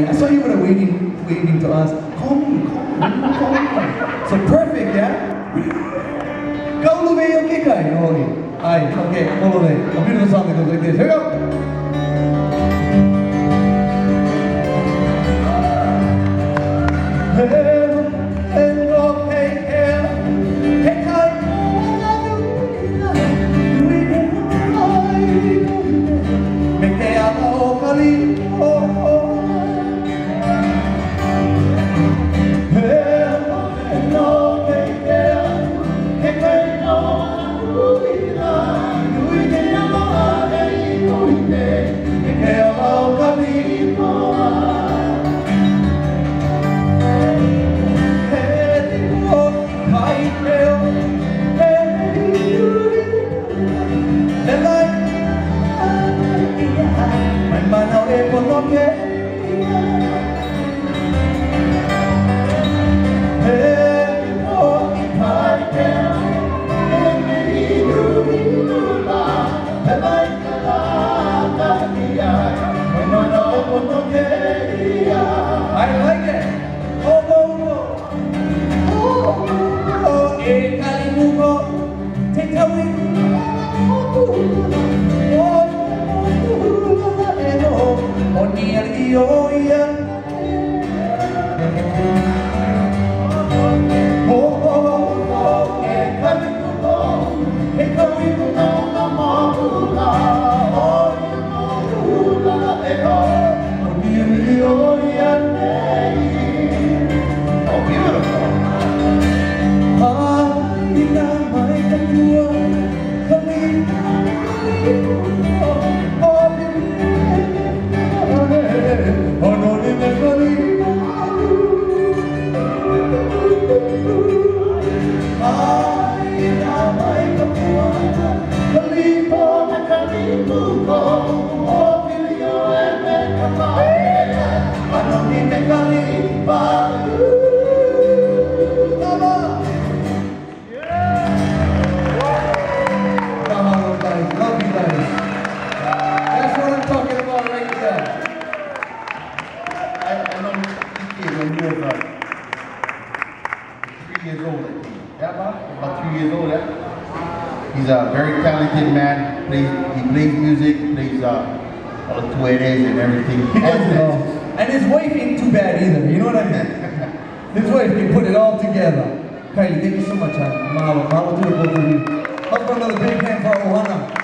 me. I saw you were waving to us. Call me. So perfect, yeah? Go Luve okay kai, no? Aye, okay, follow it. A beautiful song that goes like this. Here we go. I like it. Take away. He's a very talented man. He plays music, plays all the tueres and everything. He does it all. And his wife ain't too bad either, you know what I mean? His wife can put it all together. Kylie, thank you so much, Mahalo to the both of you. Let's put another big hand for Ohana.